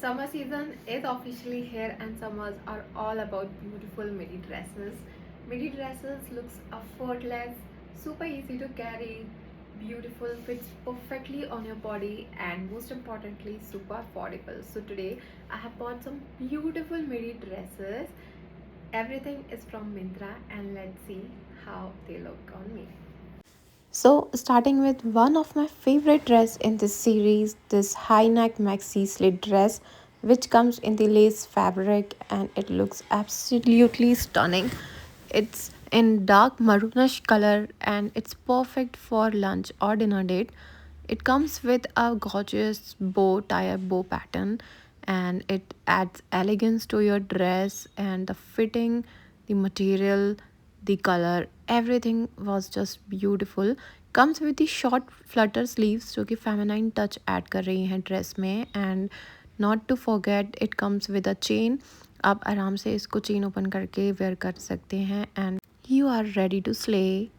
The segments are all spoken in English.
Summer season is officially here and summers are all about beautiful midi dresses. Midi dresses looks effortless, super easy to carry, beautiful, fits perfectly on your body and most importantly super affordable. So today I have bought some beautiful midi dresses. Everything is from Myntra and let's see how they look on me. So, starting with one of my favorite dress in this series, this high neck maxi slit dress, which comes in the lace fabric and it looks absolutely stunning. It's in dark maroonish color and it's perfect for lunch or dinner date. It comes with a gorgeous bow tie bow pattern and it adds elegance to your dress and the fitting, the material, the color, everything was just beautiful. Comes with the short flutter sleeves जो कि feminine touch add कर रही हैं dress में and not to forget it comes with a chain. आप आराम से इसको चेन ओपन करके वेयर कर सकते हैं and you are ready to slay.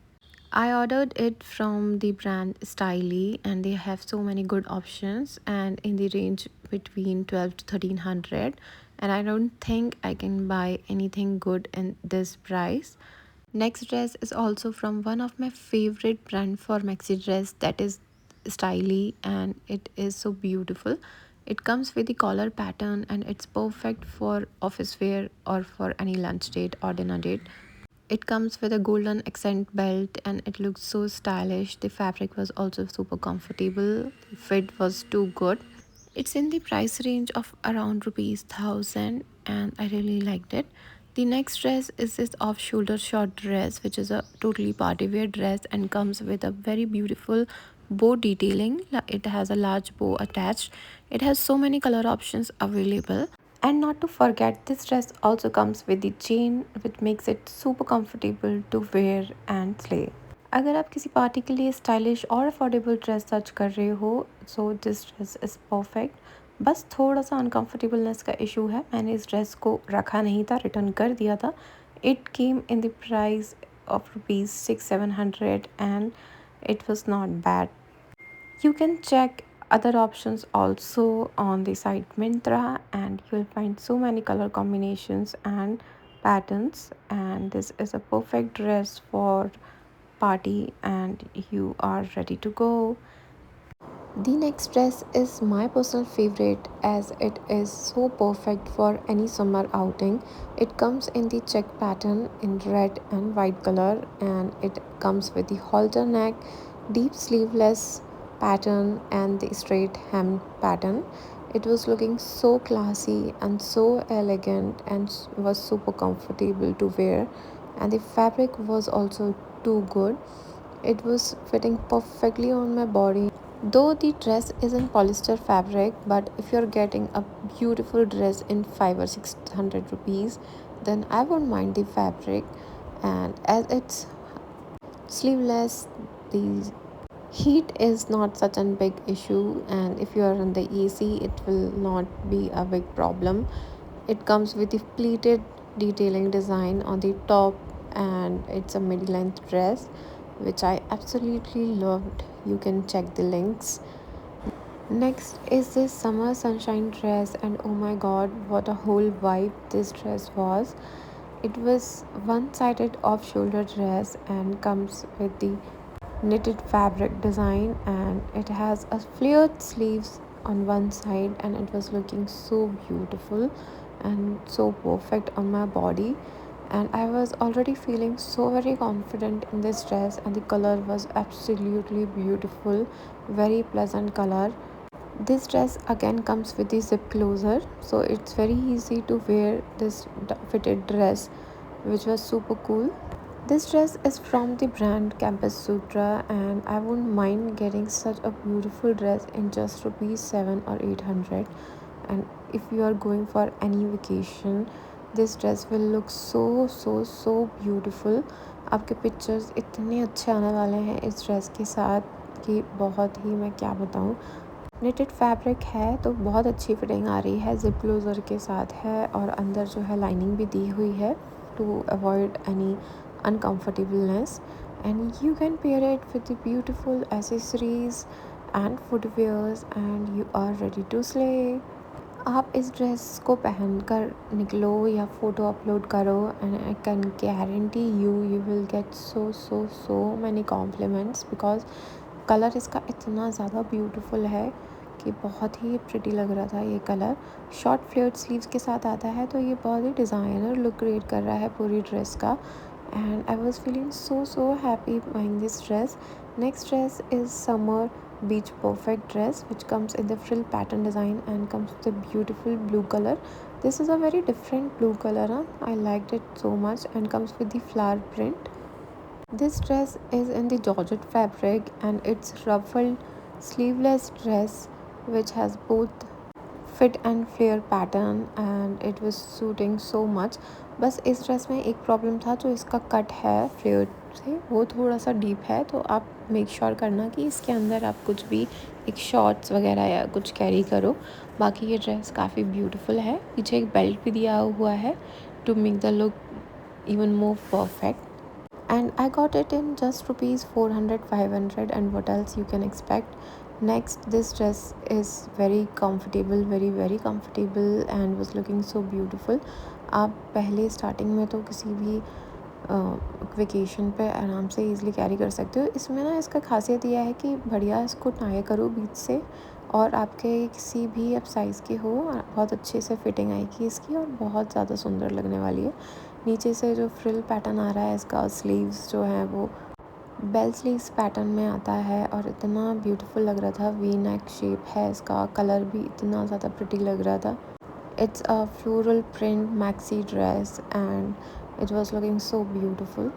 I ordered it from the brand Styly and they have so many good options and in the range between 12 to 1300 and I don't think I can buy anything good in this price. Next dress is also from one of my favorite brand for maxi dress that is Styly and it is so beautiful. It comes with the collar pattern and it's perfect for office wear or for any lunch date or dinner date. It comes with a golden accent belt and it looks so stylish. The fabric was also super comfortable. The fit was too good. It's in the price range of around rupees 1000 and I really liked it. The next dress is this off shoulder short dress which is a totally party wear dress and comes with a very beautiful bow detailing. It has a large bow attached. It has so many color options available. And not to forget, this dress also comes with the chain which makes it super comfortable to wear and slay. अगर आप किसी party के लिए stylish और affordable dress search कर रहे हो so this dress is perfect. बस थोड़ा सा अनकम्फर्टेबलनेस का इशू है. मैंने इस ड्रेस को रखा नहीं था, रिटर्न कर दिया था. It came in the price of rupees 6-700 and it was not bad. You can check other options also on the site Myntra and you will find so many color combinations and patterns and this is a perfect dress for party and you are ready to go. The next dress is my personal favorite as it is so perfect for any summer outing. It comes in the check pattern in red and white color and it comes with the halter neck, deep sleeveless pattern and the straight hem pattern. It was looking so classy and so elegant and was super comfortable to wear and the fabric was also too good. It was fitting perfectly on my body. Though the dress is in polyester fabric, but if you're getting a beautiful dress in 5 or 600 rupees, then I won't mind the fabric. And as it's sleeveless, the heat is not such a big issue, and if you are on the AC, it will not be a big problem. It comes with the pleated detailing design on the top, and it's a mid-length dress, which I absolutely loved. You can check the links. Next is this summer sunshine dress, and oh my god, what a whole vibe this dress was. It was one sided off shoulder dress and comes with the knitted fabric design, and it has a flared sleeves on one side, and it was looking so beautiful and so perfect on my body. And I was already feeling so very confident in this dress, and the color was absolutely beautiful, very pleasant color. This dress again comes with the zip closer, so it's very easy to wear this fitted dress, which was super cool. This dress is from the brand Campus Sutra, and I wouldn't mind getting such a beautiful dress in just rupees 7 or 800. And if you are going for any vacation, this dress will look so beautiful. आपके pictures इतने अच्छे आने वाले हैं इस dress के साथ कि बहुत ही मैं क्या बताऊँ. निटेड फैब्रिक है तो बहुत अच्छी फिटिंग आ रही है, जिप क्लोज़र के साथ है और अंदर जो है लाइनिंग भी दी हुई है to avoid any uncomfortableness, and you can pair it with the beautiful accessories and footwears and you are ready to slay. आप इस ड्रेस को पहनकर निकलो या फ़ोटो अपलोड करो and I can guarantee you you will get so so so many compliments because colour इसका इतना ज़्यादा ब्यूटीफुल है कि बहुत ही प्रिटी लग रहा था ये कलर। शॉर्ट फ्लेयर्ड स्लीव्स के साथ आता है तो ये बहुत ही डिज़ाइनर लुक क्रिएट कर रहा है पूरी ड्रेस का। And I was feeling so so happy buying this dress. Next dress is summer beach perfect dress which comes in the frill pattern design and comes with a beautiful blue color. This is a very different blue color, huh? I liked it so much and comes with the flower print. This dress is in the georgette fabric and it's ruffled sleeveless dress which has both fit and flare pattern and it was suiting so much. बस इस dress में एक problem था, जो इसका cut है flare से वो थोड़ा सा डीप है, तो आप मेक श्योर करना कि इसके अंदर आप कुछ भी एक शॉर्ट्स वगैरह या कुछ कैरी करो। बाकी ये ड्रेस काफ़ी ब्यूटीफुल है। पीछे एक बेल्ट भी दिया हुआ है to make the look even more perfect, and I got it in just rupees 400 500 and what else you can expect. Next, this dress is very comfortable, very comfortable and was looking so beautiful. आप पहले starting में तो किसी भी vacation पे आराम से easily carry कर सकते हो। इसमें ना इसका खासियत यह है कि बढ़िया इसको टाई करो बीच से और आपके किसी भी अब साइज़ के हो बहुत अच्छे से फिटिंग आएगी इसकी और बहुत ज़्यादा सुंदर लगने वाली है। नीचे से जो फ्रिल पैटर्न आ रहा है इसका स्लीव्स जो है वो बेल स्लीव्स पैटर्न में आता है और इतना ब्यूटीफुल लग रहा था। वी नेक शेप है इसका, कलर भी इतना ज़्यादा प्रिटी लग रहा था। It's a floral print maxi dress and it was looking so beautiful.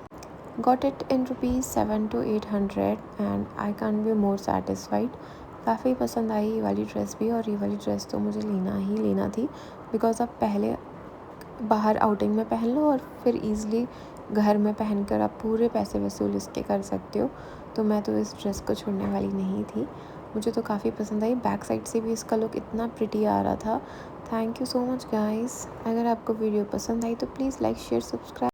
Got it in rupees 7 to 800 and I can't be more satisfied. काफ़ी पसंद आई ये वाली ड्रेस भी और ये वाली ड्रेस तो मुझे लेना ही लेना थी बिकॉज़ आप पहले बाहर आउटिंग में पहन लो और फिर ईज़िली घर में पहनकर आप पूरे पैसे वसूल इसके कर सकते हो। तो मैं तो इस ड्रेस को छोड़ने वाली नहीं थी, मुझे तो काफ़ी पसंद आई। बैक साइड से भी इसका लुक इतना प्रिटी आ रहा था। Thank you so much guys. अगर आपको वीडियो पसंद आई तो प्लीज़ लाइक शेयर सब्सक्राइब।